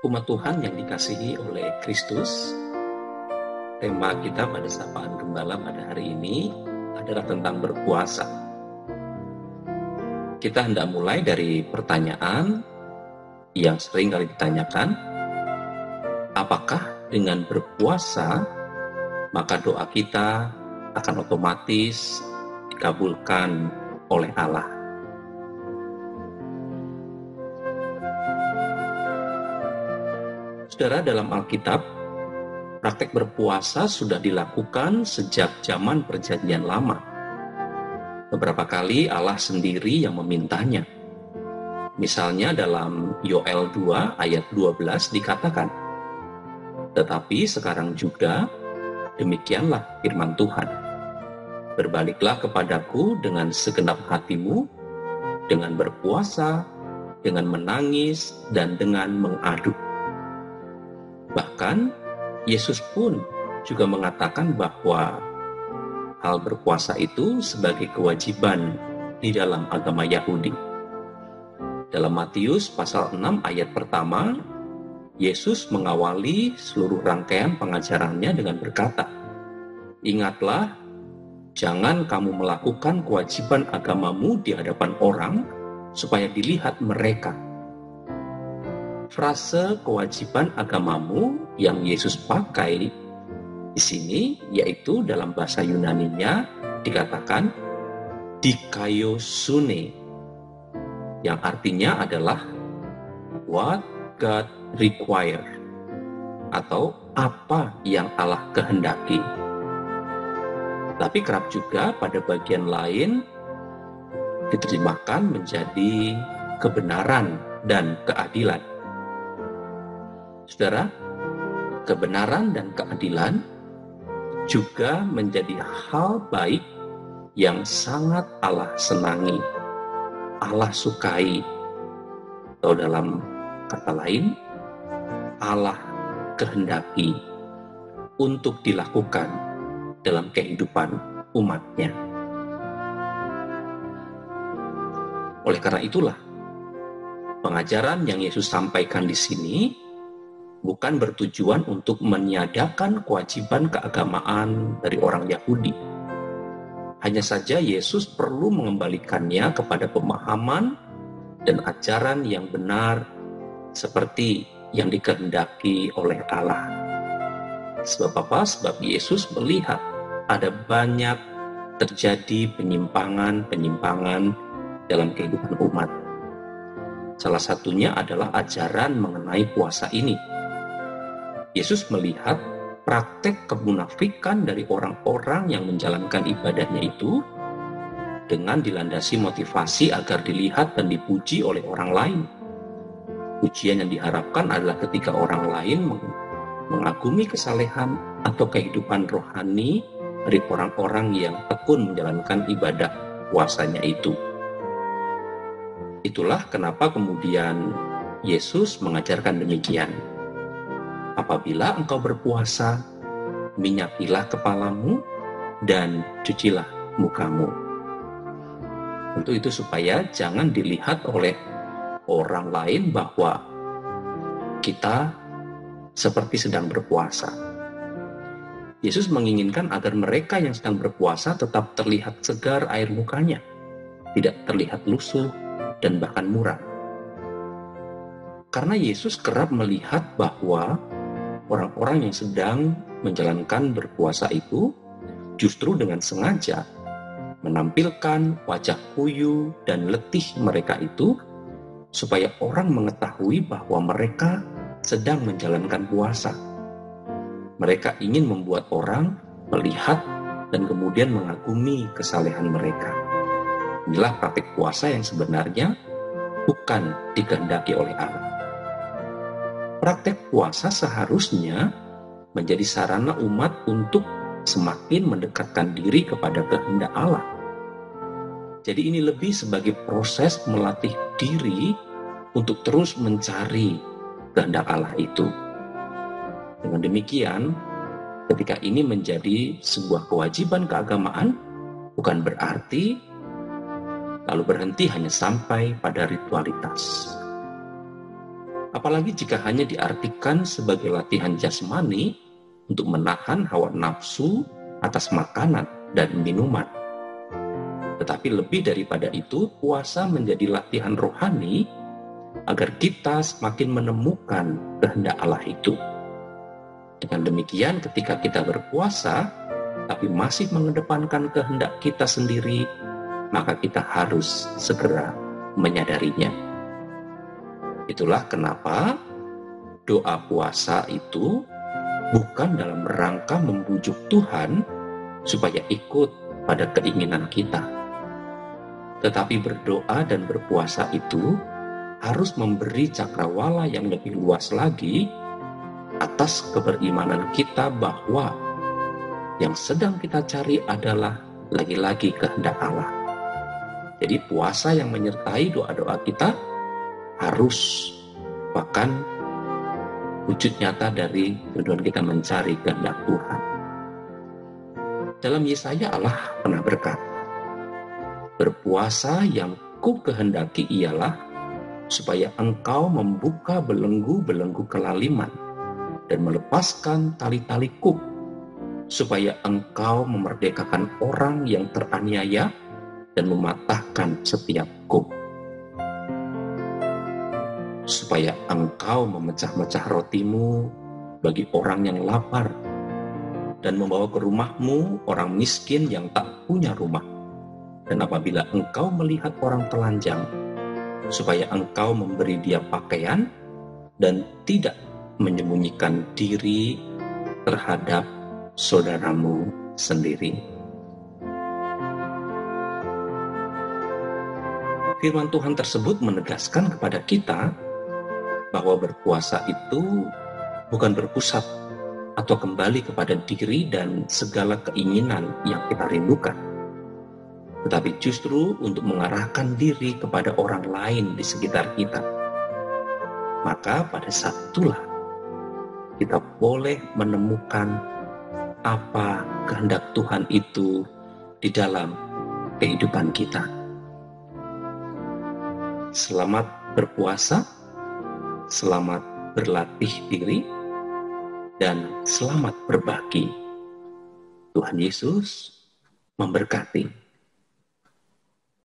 Umat Tuhan yang dikasihi oleh Kristus, tema kita pada Sapaan Gembala pada hari ini adalah tentang berpuasa. Kita hendak mulai dari pertanyaan yang sering kali ditanyakan, apakah dengan berpuasa maka doa kita akan otomatis dikabulkan oleh Allah? Saudara, dalam Alkitab, praktek berpuasa sudah dilakukan sejak zaman Perjanjian Lama. Beberapa kali Allah sendiri yang memintanya. Misalnya dalam Yoel 2 ayat 12 dikatakan, "Tetapi sekarang juga, demikianlah firman Tuhan. Berbaliklah kepadaku dengan segenap hatimu, dengan berpuasa, dengan menangis, dan dengan mengadu." Bahkan Yesus pun juga mengatakan bahwa hal berpuasa itu sebagai kewajiban di dalam agama Yahudi. Dalam Matius pasal 6 ayat pertama, Yesus mengawali seluruh rangkaian pengajarannya dengan berkata, "Ingatlah, jangan kamu melakukan kewajiban agamamu di hadapan orang supaya dilihat mereka." Frase kewajiban agamamu yang Yesus pakai di sini yaitu dalam bahasa Yunaninya dikatakan dikaiosune, yang artinya adalah what God require, atau apa yang Allah kehendaki. Tapi kerap juga pada bagian lain diterjemahkan menjadi kebenaran dan keadilan. Saudara, kebenaran dan keadilan juga menjadi hal baik yang sangat Allah senangi, Allah sukai, atau dalam kata lain, Allah kehendaki untuk dilakukan dalam kehidupan umatnya. Oleh karena itulah, pengajaran yang Yesus sampaikan di sini bukan bertujuan untuk meniadakan kewajiban keagamaan dari orang Yahudi. Hanya saja Yesus perlu mengembalikannya kepada pemahaman dan ajaran yang benar seperti yang dikehendaki oleh Allah. Sebab apa? Sebab Yesus melihat ada banyak terjadi penyimpangan dalam kehidupan umat. Salah satunya adalah ajaran mengenai puasa ini. Yesus melihat praktek kemunafikan dari orang-orang yang menjalankan ibadahnya itu dengan dilandasi motivasi agar dilihat dan dipuji oleh orang lain. Pujian yang diharapkan adalah ketika orang lain mengagumi kesalehan atau kehidupan rohani dari orang-orang yang tekun menjalankan ibadah puasanya itu. Itulah kenapa kemudian Yesus mengajarkan demikian. Apabila engkau berpuasa, minyakilah kepalamu dan cucilah mukamu. Tentu itu supaya jangan dilihat oleh orang lain bahwa kita seperti sedang berpuasa. Yesus menginginkan agar mereka yang sedang berpuasa tetap terlihat segar air mukanya, tidak terlihat lusuh dan bahkan muram. Karena Yesus kerap melihat bahwa orang-orang yang sedang menjalankan berpuasa itu justru dengan sengaja menampilkan wajah kuyu dan letih mereka itu supaya orang mengetahui bahwa mereka sedang menjalankan puasa. Mereka ingin membuat orang melihat dan kemudian mengagumi kesalehan mereka. Inilah praktik puasa yang sebenarnya bukan dikehendaki oleh Allah. Praktek puasa seharusnya menjadi sarana umat untuk semakin mendekatkan diri kepada kehendak Allah. Jadi ini lebih sebagai proses melatih diri untuk terus mencari kehendak Allah itu. Dengan demikian, ketika ini menjadi sebuah kewajiban keagamaan, bukan berarti lalu berhenti hanya sampai pada ritualitas. Apalagi jika hanya diartikan sebagai latihan jasmani untuk menahan hawa nafsu atas makanan dan minuman. Tetapi lebih daripada itu, puasa menjadi latihan rohani agar kita semakin menemukan kehendak Allah itu. Dengan demikian, ketika kita berpuasa, tapi masih mengedepankan kehendak kita sendiri, maka kita harus segera menyadarinya. Itulah kenapa doa puasa itu bukan dalam rangka membujuk Tuhan supaya ikut pada keinginan kita. Tetapi berdoa dan berpuasa itu harus memberi cakrawala yang lebih luas lagi atas keberimanan kita bahwa yang sedang kita cari adalah lagi-lagi kehendak Allah. Jadi puasa yang menyertai doa-doa kita harus bahkan wujud nyata dari tujuan kita mencari kehendak Tuhan. Dalam Yesaya Allah pernah berkata, berpuasa yang ku kehendaki ialah supaya engkau membuka belenggu-belenggu kelaliman dan melepaskan tali-tali kuk, supaya engkau memerdekakan orang yang teraniaya dan mematahkan setiap kuk, supaya engkau memecah-mecah rotimu bagi orang yang lapar dan membawa ke rumahmu orang miskin yang tak punya rumah. Dan apabila engkau melihat orang telanjang, supaya engkau memberi dia pakaian dan tidak menyembunyikan diri terhadap saudaramu sendiri. Firman Tuhan tersebut menegaskan kepada kita bahwa berpuasa itu bukan berpusat atau kembali kepada diri dan segala keinginan yang kita rindukan, tetapi justru untuk mengarahkan diri kepada orang lain di sekitar kita. Maka pada saat itulah kita boleh menemukan apa kehendak Tuhan itu di dalam kehidupan kita. Selamat berpuasa, selamat berlatih diri, dan selamat berbagi. Tuhan Yesus memberkati.